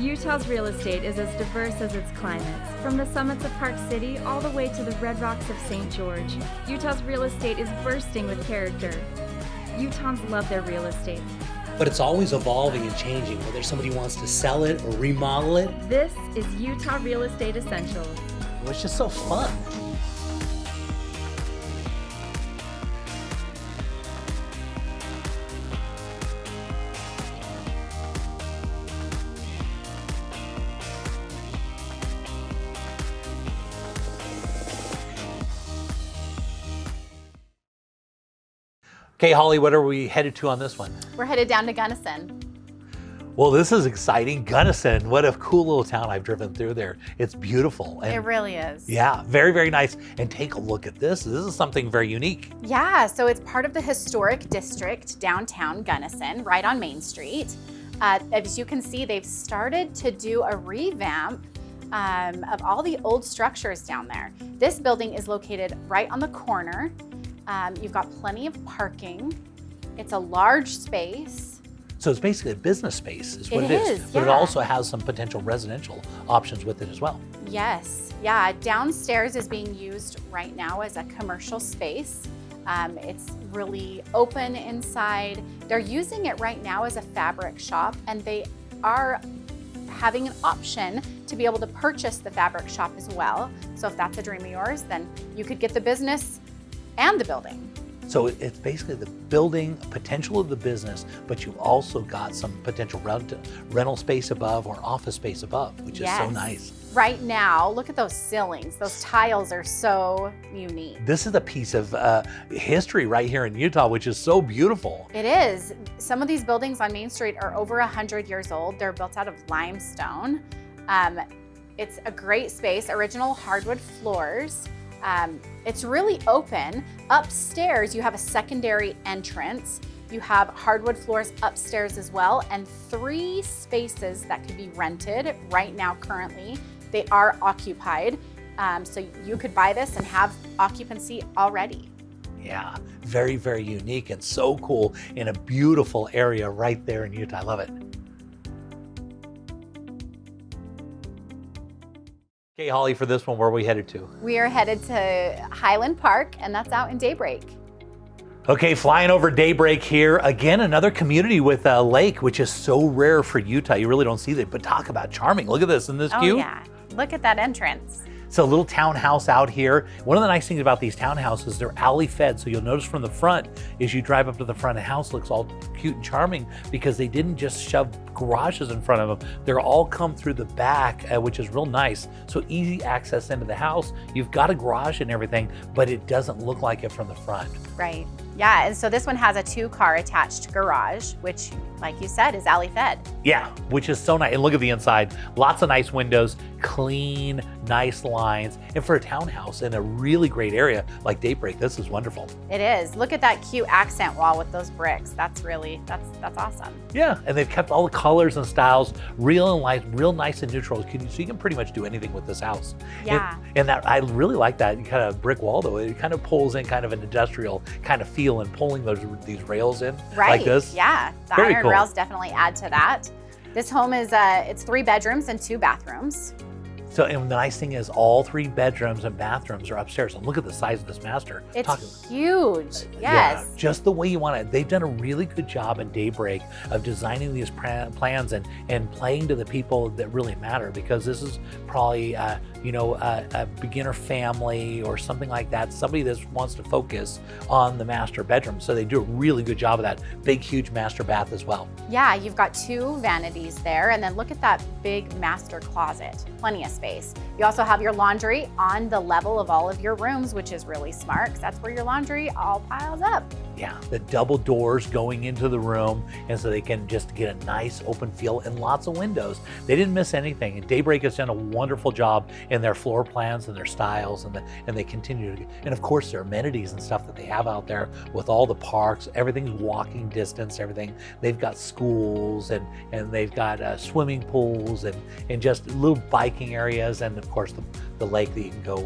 Utah's real estate is as diverse as its climates. From the summits of Park City all the way to the red rocks of St. George, Utah's real estate is bursting with character. Utahns love their real estate. But it's always evolving and changing, whether somebody wants to sell it or remodel it. This is Utah Real Estate Essentials. Well, it's just so fun. Okay, Holly, what are we headed to on this one? We're headed down to Gunnison. Well, this is exciting. Gunnison, what a cool little town I've driven through there. It's beautiful. And it really is. Yeah, very, very nice. And take a look at this. This is something very unique. Yeah, so it's part of the historic district downtown Gunnison, right on Main Street. As you can see, they've started to do a revamp of all the old structures down there. This building is located right on the corner. You've got plenty of parking. It's a large space. So it's basically a business space is what it is. Yeah. But it also has some potential residential options with it as well. Yes, yeah. Downstairs is being used right now as a commercial space. It's really open inside. They're using it right now as a fabric shop, and they are having an option to be able to purchase the fabric shop as well. So if that's a dream of yours, then you could get the business and the building. So it's basically the building potential of the business, but you've also got some potential rental space above or office space above, which is so nice. Right now, look at those ceilings. Those tiles are so unique. This is a piece of history right here in Utah, which is so beautiful. It is. Some of these buildings on Main Street are over 100 years old. They're built out of limestone. It's a great space, original hardwood floors. It's really open. Upstairs, you have a secondary entrance. You have hardwood floors upstairs as well, and 3 spaces that could be rented right now currently. They are occupied, so you could buy this and have occupancy already. Yeah, very, very unique and so cool in a beautiful area right there in Utah. I love it. Okay, Holly, for this one, where are we headed to? We are headed to Highland Park, and that's out in Daybreak. Okay, flying over Daybreak here. Again, another community with a lake, which is so rare for Utah. You really don't see that, but talk about charming. Look at this, isn't this cute? Oh yeah, look at that entrance. It's a little townhouse out here. One of the nice things about these townhouses, they're alley fed. So you'll notice from the front, as you drive up to the front of the house, looks all cute and charming because they didn't just shove garages in front of them. They're all come through the back, which is real nice. So easy access into the house. You've got a garage and everything, but it doesn't look like it from the front. Right. Yeah, and so this one has a 2-car attached garage, which, like you said, is alley fed. Yeah, which is so nice. And look at the inside. Lots of nice windows, clean, nice lines. And for a townhouse in a really great area like Daybreak, this is wonderful. It is. Look at that cute accent wall with those bricks. That's awesome. Yeah, and they've kept all the colors and styles real nice and neutral. So you can pretty much do anything with this house. Yeah. And that I really like that kind of brick wall though. It kind of pulls in kind of an industrial kind of feel and pulling these rails in like this. Yeah, the Very iron cool. rails definitely add to that. This home is it's 3 bedrooms and 2 bathrooms. So, and the nice thing is all 3 bedrooms and bathrooms are upstairs. And look at the size of this master. It's huge, yes. Yeah, just the way you want it. They've done a really good job in Daybreak of designing these plans and playing to the people that really matter, because this is probably, a beginner family or something like that, somebody that wants to focus on the master bedroom. So they do a really good job of that. Big, huge master bath as well. Yeah, you've got 2 vanities there, and then look at that big master closet. Plenty of space. You also have your laundry on the level of all of your rooms, which is really smart because that's where your laundry all piles up. Yeah, the double doors going into the room, and so they can just get a nice open feel and lots of windows. They didn't miss anything. And Daybreak has done a wonderful job in their floor plans and their styles, and they continue to. And of course, their amenities and stuff that they have out there with all the parks, everything's walking distance, everything. They've got schools and they've got swimming pools and just little biking areas, and of course the lake that you can go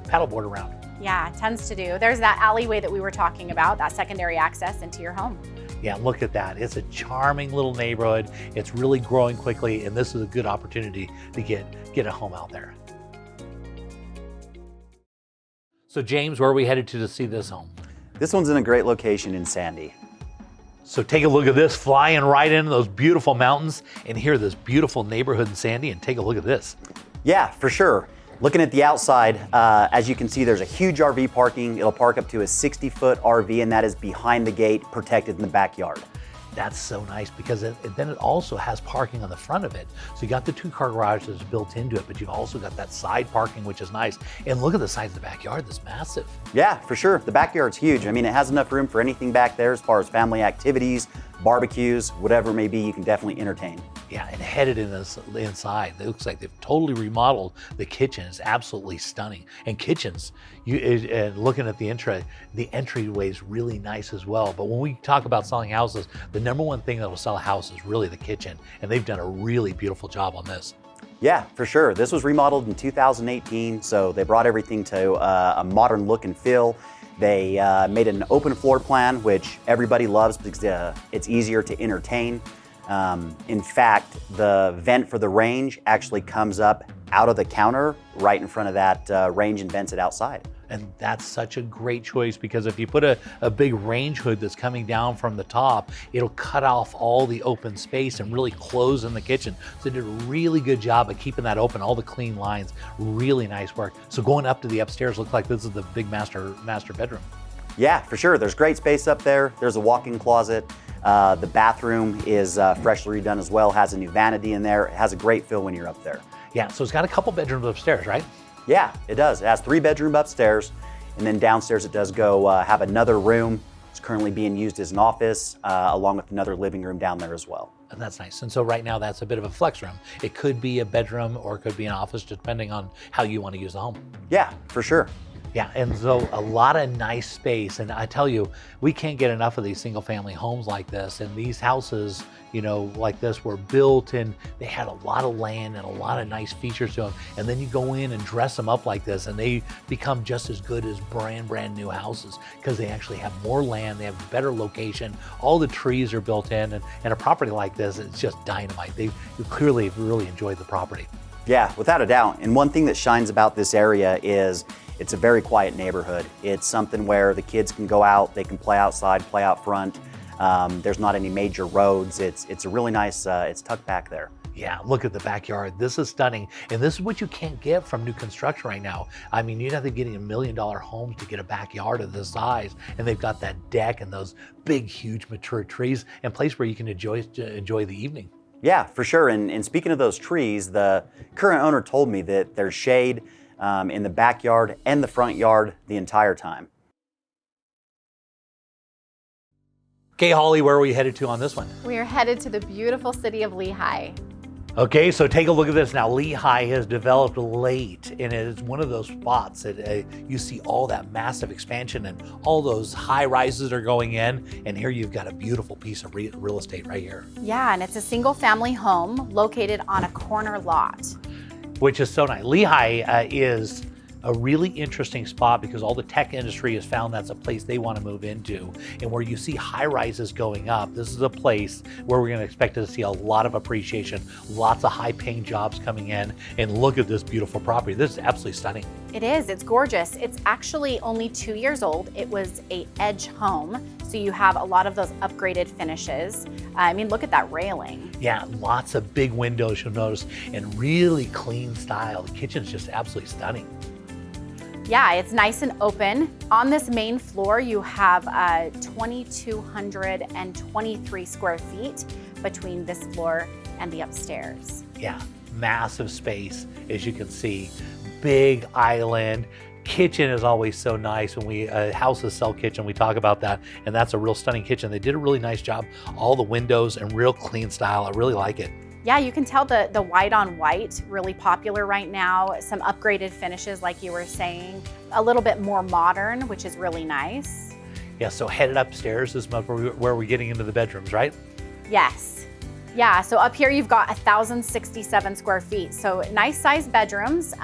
paddleboard around. Yeah, tons to do. There's that alleyway that we were talking about, that secondary access into your home. Yeah, look at that. It's a charming little neighborhood. It's really growing quickly, and this is a good opportunity to get a home out there. So James, where are we headed to see this home? This one's in a great location in Sandy. So take a look at this, flying right into those beautiful mountains, and here this beautiful neighborhood in Sandy, and take a look at this. Yeah, for sure. Looking at the outside, as you can see, there's a huge RV parking. It'll park up to a 60-foot RV, and that is behind the gate, protected in the backyard. That's so nice because then it also has parking on the front of it. So you got the 2-car garage that's built into it, but you've also got that side parking, which is nice. And look at the size of the backyard, that's massive. Yeah, for sure. The backyard's huge. I mean, it has enough room for anything back there as far as family activities, barbecues, whatever it may be, you can definitely entertain. Yeah, and headed in this inside, it looks like they've totally remodeled the kitchen. It's absolutely stunning. And kitchens, looking at the entryway is really nice as well. But when we talk about selling houses, the number one thing that will sell a house is really the kitchen. And they've done a really beautiful job on this. Yeah, for sure. This was remodeled in 2018, so they brought everything to a modern look and feel. They made an open floor plan, which everybody loves because it's easier to entertain. In fact, the vent for the range actually comes up out of the counter right in front of that range and vents it outside. And that's such a great choice because if you put a big range hood that's coming down from the top, it'll cut off all the open space and really close in the kitchen. So they did a really good job of keeping that open, all the clean lines, really nice work. So going up to the upstairs, looks like this is the big master bedroom. Yeah, for sure. There's great space up there. There's a walk-in closet. The bathroom is freshly redone as well, has a new vanity in there. It has a great feel when you're up there. Yeah, so it's got a couple bedrooms upstairs, right? Yeah, it does. It has 3 bedrooms upstairs, and then downstairs it does go have another room. It's currently being used as an office, along with another living room down there as well. And that's nice. And so right now that's a bit of a flex room. It could be a bedroom or it could be an office, depending on how you want to use the home. Yeah, for sure. Yeah, and so a lot of nice space. And I tell you, we can't get enough of these single family homes like this. And these houses, you know, like this were built and they had a lot of land and a lot of nice features to them. And then you go in and dress them up like this and they become just as good as brand new houses because they actually have more land, they have a better location, all the trees are built in, and a property like this, it's just dynamite. You clearly really enjoyed the property. Yeah, without a doubt. And one thing that shines about this area is it's a very quiet neighborhood. It's something where the kids can go out, they can play outside, play out front. There's not any major roads. It's a really nice, it's tucked back there. Yeah, look at the backyard. This is stunning. And this is what you can't get from new construction right now. I mean, you'd have to get $1 million homes to get a backyard of this size. And they've got that deck and those big, huge mature trees and a place where you can enjoy the evening. Yeah, for sure. And speaking of those trees, the current owner told me that there's shade in the backyard and the front yard the entire time. Okay, Holly, where are we headed to on this one? We are headed to the beautiful city of Lehigh. Okay, so take a look at this now. Lehigh has developed late, and it is one of those spots that you see all that massive expansion and all those high rises are going in, and here you've got a beautiful piece of real estate right here. Yeah, and it's a single family home located on a corner lot. Which is so nice. Lehigh is a really interesting spot because all the tech industry has found that's a place they want to move into. And where you see high rises going up, this is a place where we're going to expect to see a lot of appreciation, lots of high paying jobs coming in. And look at this beautiful property. This is absolutely stunning. It is, it's gorgeous. It's actually only 2 years old. It was a edge home. So you have a lot of those upgraded finishes. I mean, look at that railing. Yeah, lots of big windows you'll notice and really clean style. The kitchen's just absolutely stunning. Yeah, it's nice and open. On this main floor, you have 2,223 square feet between this floor and the upstairs. Yeah, massive space, as you can see. Big island. Kitchen is always so nice. When houses sell kitchen, we talk about that, and that's a real stunning kitchen. They did a really nice job. All the windows and real clean style. I really like it. Yeah, you can tell the white on white, really popular right now. Some upgraded finishes, like you were saying, a little bit more modern, which is really nice. Yeah, so headed upstairs is where we're getting into the bedrooms, right? Yes. Yeah, so up here you've got 1,067 square feet. So nice sized bedrooms.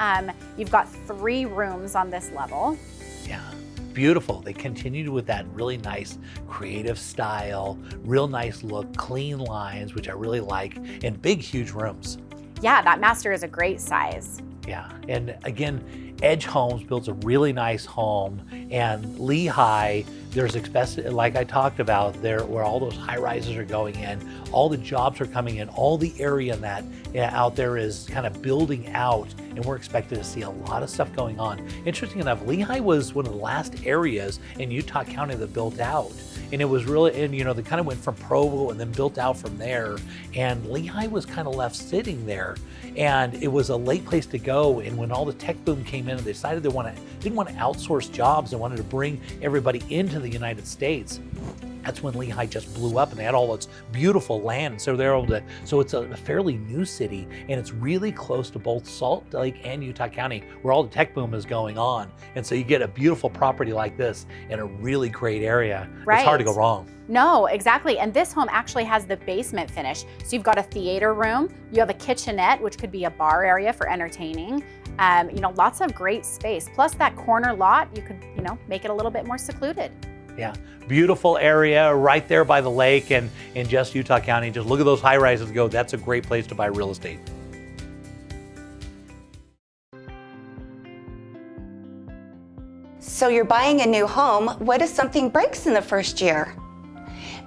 You've got 3 rooms on this level. Yeah, beautiful. They continued with that really nice creative style, real nice look, clean lines, which I really like, and big, huge rooms. Yeah, that master is a great size. Yeah, and again, Edge Homes builds a really nice home, and Lehigh, there's like I talked about there, where all those high rises are going in, all the jobs are coming in, all the area in that out there is kind of building out, and we're expected to see a lot of stuff going on. Interesting enough, Lehigh was one of the last areas in Utah County that built out. And it was really, and you know, they kind of went from Provo and then built out from there. And Lehigh was kind of left sitting there. And it was a late place to go. And when all the tech boom came in and they decided they didn't want to outsource jobs, they wanted to bring everybody into the United States. That's when Lehigh just blew up, and they had all its beautiful land. So they're able to, so it's a fairly new city, and it's really close to both Salt Lake and Utah County, where all the tech boom is going on. And so you get a beautiful property like this in a really great area. Right. It's hard to go wrong. No, exactly. And this home actually has the basement finish. So you've got a theater room, you have a kitchenette, which could be a bar area for entertaining. You know, lots of great space. Plus that corner lot, you could, you know, make it a little bit more secluded. Yeah, beautiful area right there by the lake and in just Utah County. Just look at those high rises and go, that's a great place to buy real estate. So you're buying a new home. What if something breaks in the first year?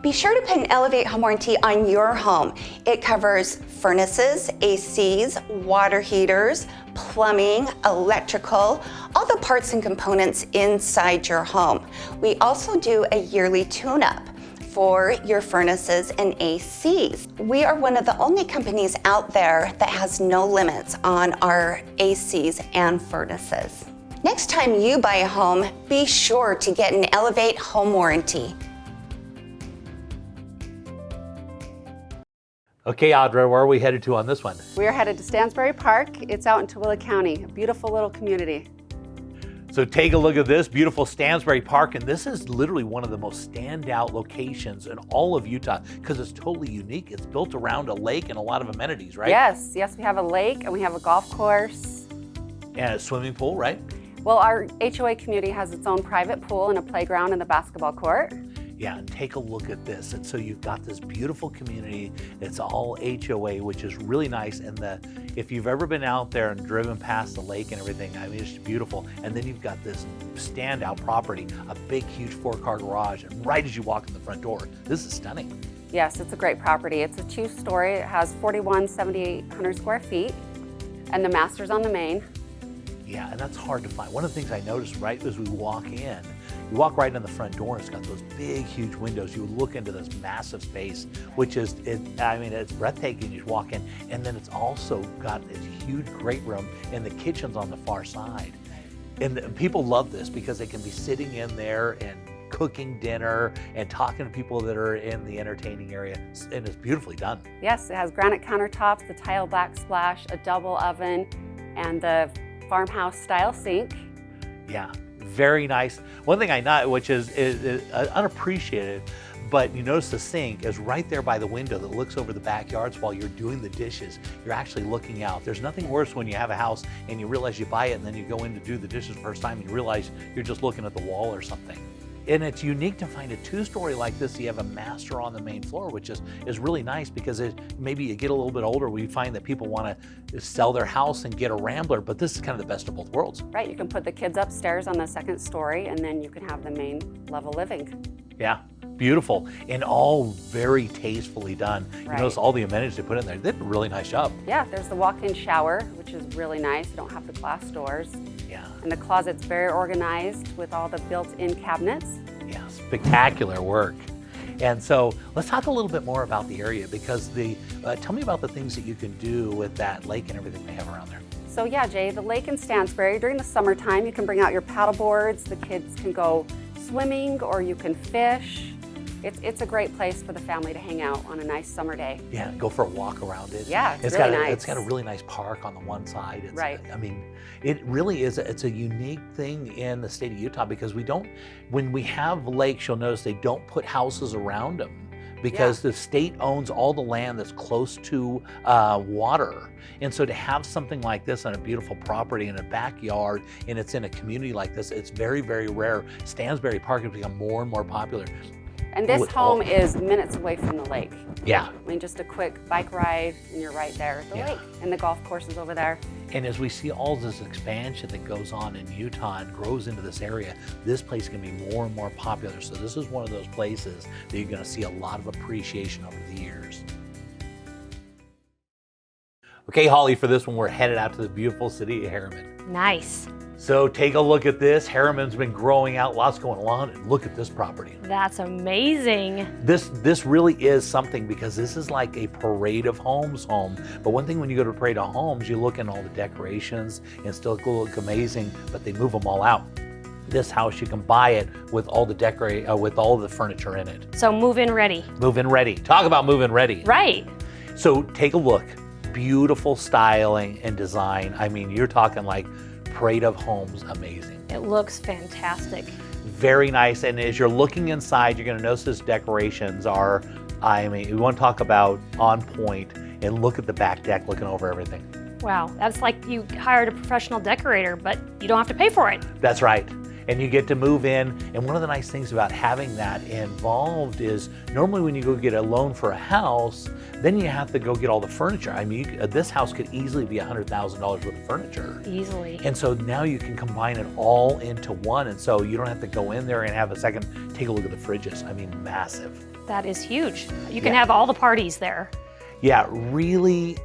Be sure to put an Elevate home warranty on your home. It covers furnaces, ACs, water heaters, plumbing, electrical, all the parts and components inside your home. We also do a yearly tune-up for your furnaces and ACs. We are one of the only companies out there that has no limits on our ACs and furnaces. Next time you buy a home, be sure to get an Elevate home warranty. Okay, Audra, where are we headed to on this one? We're headed to Stanley Park. It's out in Tooele County, a beautiful little community. So take a look at this beautiful Stanley Park, and this is literally one of the most standout locations in all of Utah because it's totally unique. It's built around a lake and a lot of amenities, right? Yes, we have a lake and we have a golf course. And a swimming pool, right? Well, our HOA community has its own private pool and a playground and a basketball court. Yeah, and take a look at this. And so you've got this beautiful community. It's all HOA, which is really nice. And if you've ever been out there and driven past the lake and everything, I mean, it's beautiful. And then you've got this standout property, a big, huge 4-car garage. And right as you walk in the front door, this is stunning. Yes, it's a great property. It's a 2-story. It has 7,800 square feet, and the master's on the main. Yeah, and that's hard to find. One of the things I noticed right as we walk in, you walk right in the front door, and it's got those big, huge windows. You look into this massive space, which is, it's breathtaking. You walk in, and then it's also got this huge great room, and the kitchen's on the far side. And people love this because they can be sitting in there and cooking dinner and talking to people that are in the entertaining area, and it's beautifully done. Yes, it has granite countertops, the tile backsplash, a double oven, and the farmhouse style sink. Yeah, very nice. One thing I know, which is unappreciated, but you notice the sink is right there by the window that looks over the backyards while you're doing the dishes. You're actually looking out. There's nothing worse when you have a house and you realize you buy it and then you go in to do the dishes the first time and you realize you're just looking at the wall or something. And it's unique to find a 2-story like this. You have a master on the main floor, which is really nice because maybe you get a little bit older, we find that people want to sell their house and get a rambler, but this is kind of the best of both worlds. Right, you can put the kids upstairs on the 2nd story, and then you can have the main level living. Yeah, beautiful, and all very tastefully done. Right. You notice all the amenities they put in there. They did a really nice job. Yeah, there's the walk-in shower, which is really nice. You don't have the glass doors. Yeah. And the closet's very organized with all the built-in cabinets. Yeah, spectacular work. And so let's talk a little bit more about the area because tell me about the things that you can do with that lake and everything they have around there. So yeah, Jay, the lake in Stansbury, during the summertime, you can bring out your paddle boards. The kids can go swimming or you can fish. It's a great place for the family to hang out on a nice summer day. Yeah, go for a walk around it. Yeah, it's really nice. It's got a really nice park on the one side. Right. I mean, it really is. It's a unique thing in the state of Utah because when we have lakes, you'll notice they don't put houses around them because the state owns all the land that's close to water. And so to have something like this on a beautiful property in a backyard, and it's in a community like this, it's very, very rare. Stansbury Park has become more and more popular. And this home is minutes away from the lake. Yeah. I mean, just a quick bike ride and you're right there at the lake. And the golf course is over there. And as we see all this expansion that goes on in Utah and grows into this area, this place is going to be more and more popular. So this is one of those places that you're going to see a lot of appreciation over the years. Okay, Holly, for this one, we're headed out to the beautiful city of Harriman. Nice. So take a look at this. Harriman's been growing out, lots going on, and look at this property. That's amazing. This really is something, because this is like a parade of homes home. But one thing, when you go to a parade of homes, you look in all the decorations and still look amazing, but they move them all out. This house, you can buy it with all the with all the furniture in it. So move-in ready. Move-in ready. Talk about move-in ready. Right. So take a look. Beautiful styling and design. I mean, you're talking like parade of homes, amazing. It looks fantastic. Very nice. And as you're looking inside, you're going to notice these decorations are, I mean, we want to talk about on point, and look at the back deck looking over everything. Wow, that's like you hired a professional decorator, but you don't have to pay for it. That's right. And you get to move in. And one of the nice things about having that involved is, normally when you go get a loan for a house, then you have to go get all the furniture. I mean, this house could easily be $100,000 worth of furniture. Easily. And so now you can combine it all into one. And so you don't have to go in there and have a second, take a look at the fridges. I mean, massive. That is huge. You can have all the parties there. Yeah, really,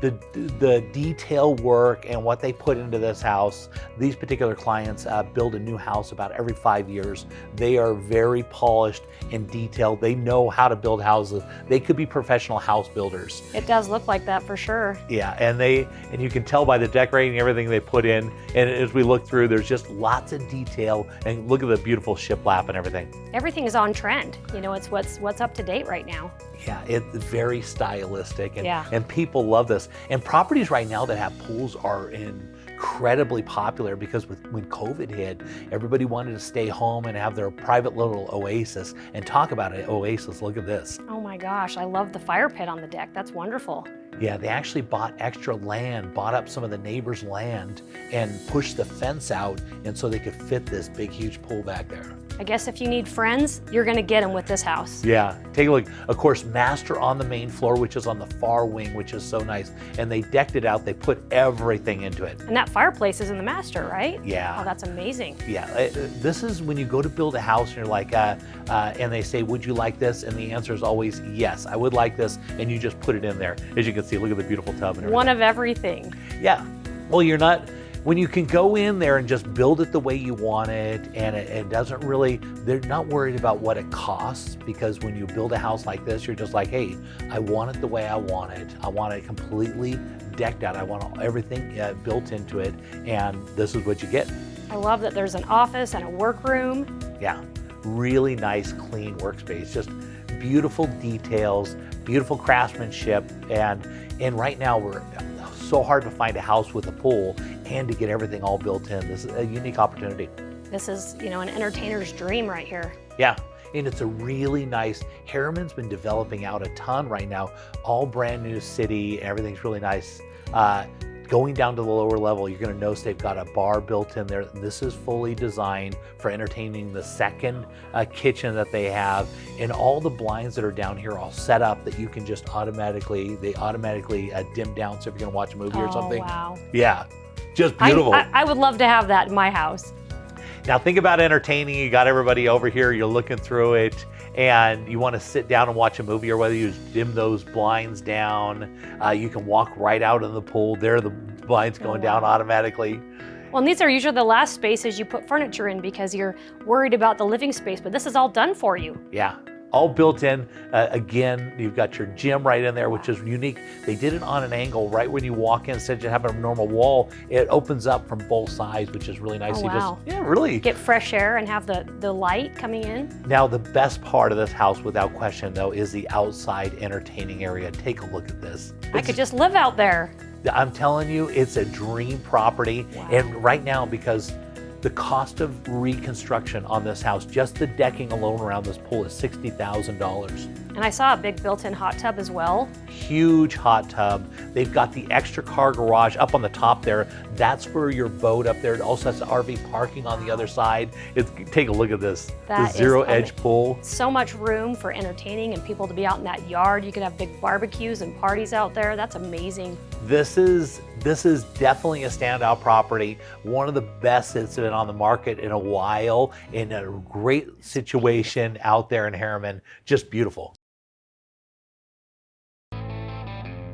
the detail work and what they put into this house. These particular clients build a new house about every 5 years. They are very polished and detailed. They know how to build houses. They could be professional house builders. It does look like that for sure. Yeah, and you can tell by the decorating, everything they put in. And as we look through, there's just lots of detail. And look at the beautiful shiplap and everything. Everything is on trend. You know, it's what's up to date right now. Yeah, it's very stylistic, and, Yeah. and people love this. And properties right now that have pools are incredibly popular, because when COVID hit, everybody wanted to stay home and have their private little oasis. And talk about an oasis, look at this. Oh my gosh, I love the fire pit on the deck. That's wonderful. Yeah, they actually bought extra land, bought up some of the neighbors' land, and pushed the fence out, and so they could fit this big, huge pool back there. I guess if you need friends, you're gonna get them with this house. Yeah, take a look. Of course, master on the main floor, which is on the far wing, which is so nice. And they decked it out. They put everything into it. And that fireplace is in the master, right? Yeah. Oh, that's amazing. Yeah, this is when you go to build a house and you're like, and they say, would you like this? And the answer is always, yes, I would like this. And you just put it in there. As you can see, look at the beautiful tub and everything. One of everything. Yeah, well, you're not, when you can go in there and just build it the way you want it, and it doesn't really, they're not worried about what it costs, because when you build a house like this, you're just like, hey, I want it the way I want it. I want it completely decked out. I want everything built into it, and this is what you get. I love that there's an office and a workroom. Yeah, really nice, clean workspace. Just beautiful details, beautiful craftsmanship, and right now we're so hard to find a house with a pool and to get everything all built in. This is a unique opportunity. This is, you know, an entertainer's dream right here. Yeah, and it's a really nice, Harriman's been developing out a ton right now, all brand new city, everything's really nice. Going down to the lower level, you're gonna notice they've got a bar built in there. This is fully designed for entertaining the second kitchen that they have. And all the blinds that are down here are all set up that you can just automatically dim down. So if you're gonna watch a movie or something. Oh, wow. Yeah, just beautiful. I would love to have that in my house. Now think about entertaining. You got everybody over here, you're looking through it, and you want to sit down and watch a movie, or whether you dim those blinds down, you can walk right out in the pool. There are the blinds going down automatically. Well, and these are usually the last spaces you put furniture in because you're worried about the living space, but this is all done for you. Yeah, all built in. Again, you've got your gym right in there, which is unique. They did it on an angle right when you walk in. Instead of having a normal wall, it opens up from both sides, which is really nice. Oh, wow. Yeah, really. Get fresh air and have the light coming in. Now, the best part of this house, without question, though, is the outside entertaining area. Take a look at this. I could just live out there. I'm telling you, it's a dream property. Wow. And right now, because The cost of reconstruction on this house, just the decking alone around this pool, is $60,000. And I saw a big built-in hot tub as well. Huge hot tub. They've got the extra car garage up on the top there. That's for your boat up there. It also has RV parking on the other side. Take a look at this. That The zero is edge pool. So much room for entertaining and people to be out in that yard. You could have big barbecues and parties out there. That's amazing. This is definitely a standout property. One of the best that's been on the market in a while, in a great situation out there in Harriman. Just beautiful.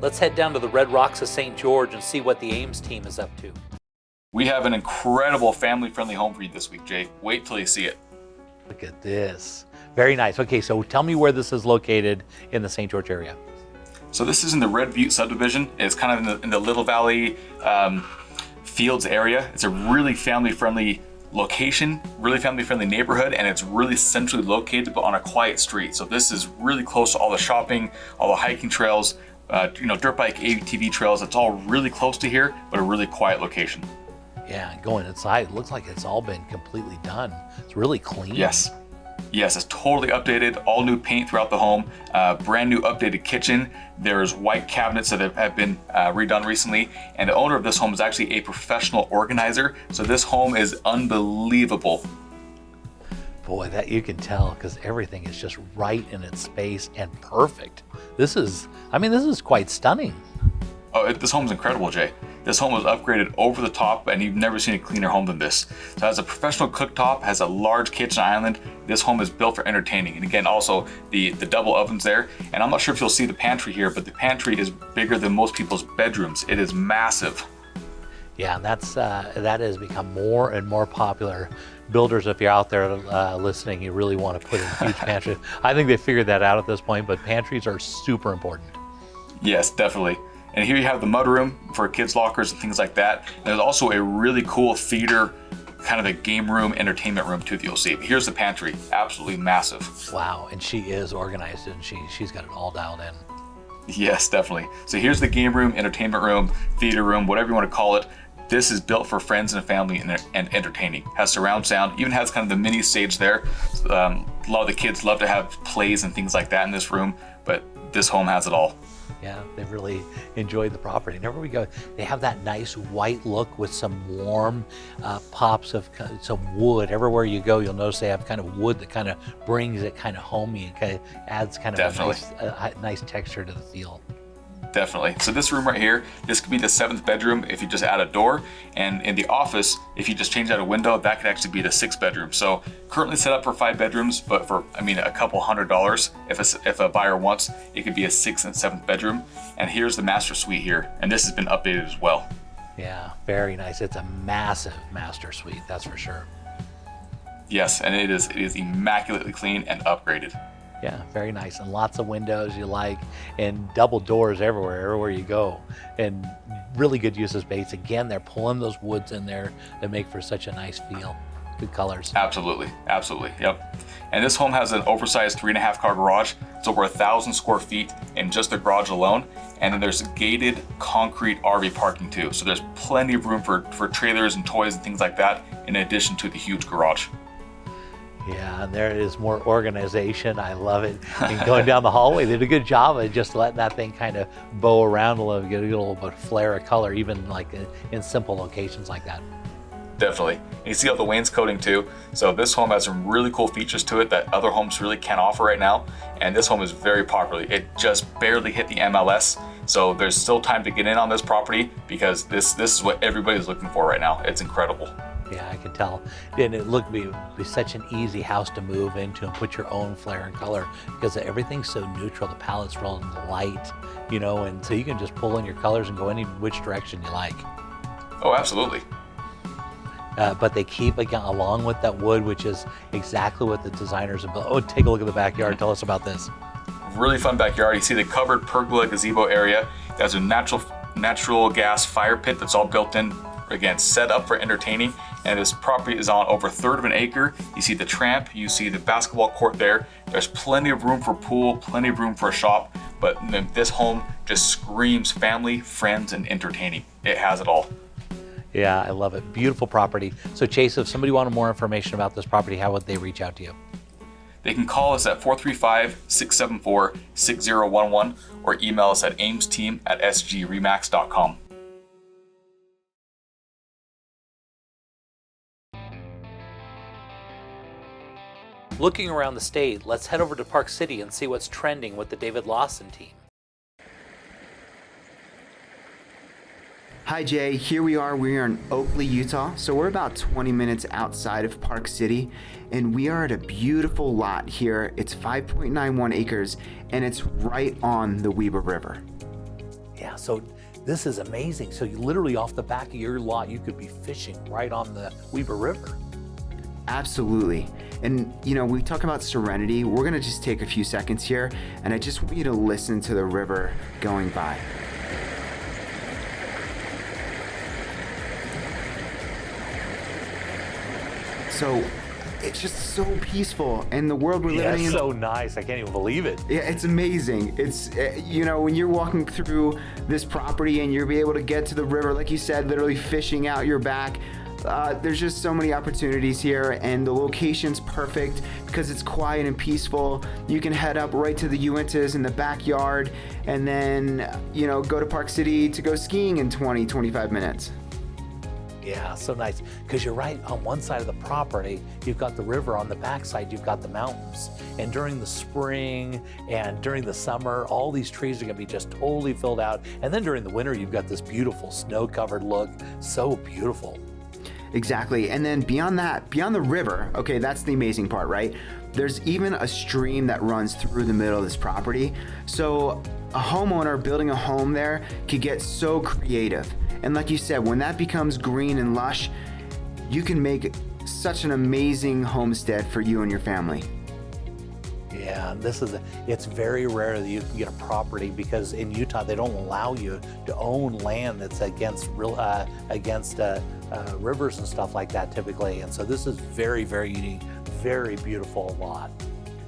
Let's head down to the Red Rocks of St. George and see what the Ames team is up to. We have an incredible family-friendly home for you this week, Jay. Wait till you see it. Look at this. Very nice. Okay, so tell me where this is located in the St. George area. So this is in the Red Butte subdivision. It's kind of in the Little Valley Fields area. It's a really family-friendly location, really family-friendly neighborhood, and it's really centrally located but on a quiet street. So this is really close to all the shopping, all the hiking trails, dirt bike, ATV trails. It's all really close to here, but a really quiet location. Yeah, going inside, it looks like it's all been completely done. It's really clean. Yes, it's totally updated, all new paint throughout the home, brand new updated kitchen. There's white cabinets that have been redone recently, and the owner of this home is actually a professional organizer, so this home is unbelievable. Boy, that you can tell because everything is just right in its space and perfect. This is quite stunning. Oh, this home's incredible, Jay. This home was upgraded over the top, and you've never seen a cleaner home than this. So it has a professional cooktop, has a large kitchen island. This home is built for entertaining. And again, also the double ovens there. And I'm not sure if you'll see the pantry here, but the pantry is bigger than most people's bedrooms. It is massive. Yeah, that has become more and more popular. Builders, if you're out there listening, you really want to put in a huge pantry. I think they figured that out at this point, but pantries are super important. Yes, definitely. And here you have the mudroom for kids' lockers and things like that. And there's also a really cool theater, kind of a game room, entertainment room too that you'll see. But here's the pantry, absolutely massive. Wow, and she is organized, and she's got it all dialed in. Yes, definitely. So here's the game room, entertainment room, theater room, whatever you want to call it. This is built for friends and family and entertaining. Has surround sound, even has kind of the mini stage there. A lot of the kids love to have plays and things like that in this room, but this home has it all. Yeah, they've really enjoyed the property. And everywhere we go, they have that nice white look with some warm pops of some wood. Everywhere you go, you'll notice they have kind of wood that kind of brings it kind of homey and kind of adds kind of a nice texture to the feel. Definitely. So this room right here, this could be the 7th bedroom if you just add a door. And in the office, if you just change out a window, that could actually be the 6th bedroom. So currently set up for 5 bedrooms, but for, a couple $100, if a buyer wants, it could be a 6th and 7th bedroom. And here's the master suite here. And this has been updated as well. Yeah, very nice. It's a massive master suite, that's for sure. Yes, and it is immaculately clean and upgraded. Yeah, very nice, and lots of windows you like, and double doors everywhere you go, and really good use of space. Again, they're pulling those woods in there that make for such a nice feel. Good colors. Absolutely, yep. And this home has an oversized 3.5 car garage. It's over 1,000 square feet in just the garage alone. And then there's gated concrete RV parking too. So there's plenty of room for trailers and toys and things like that, in addition to the huge garage. Yeah, and there is more organization. I love it. And going down the hallway, they did a good job of just letting that thing kind of bow around a little, get a little bit of flare of color, even like in simple locations like that. Definitely. And you see all the wainscoting too. So this home has some really cool features to it that other homes really can't offer right now. And this home is very popular. It just barely hit the MLS. So there's still time to get in on this property because this is what everybody's looking for right now. It's incredible. Yeah, I can tell. And it looked to be such an easy house to move into and put your own flair and color because everything's so neutral. The palette's real light, and so you can just pull in your colors and go any which direction you like. Oh, absolutely. But they keep along with that wood, which is exactly what the designers have built. Oh, take a look at the backyard. Tell us about this. Really fun backyard. You see the covered pergola gazebo area. There's a natural gas fire pit that's all built in. Again, set up for entertaining, and this property is on over 1/3 of an acre. You see the tramp, you see the basketball court there. There's plenty of room for pool, plenty of room for a shop, but this home just screams family, friends, and entertaining. It has it all. Yeah, I love it. Beautiful property. So Chase, if somebody wanted more information about this property, how would they reach out to you? They can call us at 435-674-6011 or email us at aimsteam@sgremax.com. Looking around the state, let's head over to Park City and see what's trending with the David Lawson team. Hi Jay, here we are in Oakley, Utah. So we're about 20 minutes outside of Park City, and we are at a beautiful lot here. It's 5.91 acres, and it's right on the Weber River. Yeah, so this is amazing. So you literally off the back of your lot, you could be fishing right on the Weber River. Absolutely. And you know, we talk about serenity. We're gonna just take a few seconds here, and I just want you to listen to the river going by. So it's just so peaceful, and the world we're living in. Yeah, so nice. I can't even believe it. Yeah, it's amazing. It's, you know, when you're walking through this property and you'll be able to get to the river, like you said, literally fishing out your back. There's just so many opportunities here, and the location's perfect because it's quiet and peaceful. You can head up right to the Uintas in the backyard, and then, you know, go to Park City to go skiing in 20-25 minutes. Yeah, so nice. Because you're right, on one side of the property, you've got the river. On the backside, you've got the mountains. And during the spring and during the summer, all these trees are going to be just totally filled out. And then during the winter, you've got this beautiful snow-covered look. So beautiful. Exactly. And then beyond that, beyond the river, okay, that's the amazing part, right? There's even a stream that runs through the middle of this property. So a homeowner building a home there could get so creative. And like you said, when that becomes green and lush, you can make such an amazing homestead for you and your family. Yeah, it's very rare that you can get a property, because in Utah they don't allow you to own land that's against rivers and stuff like that typically. And so this is very, very unique, very beautiful lot.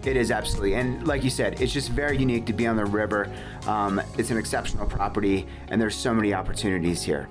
It is, absolutely. And like you said, it's just very unique to be on the river. It's an exceptional property, and there's so many opportunities here.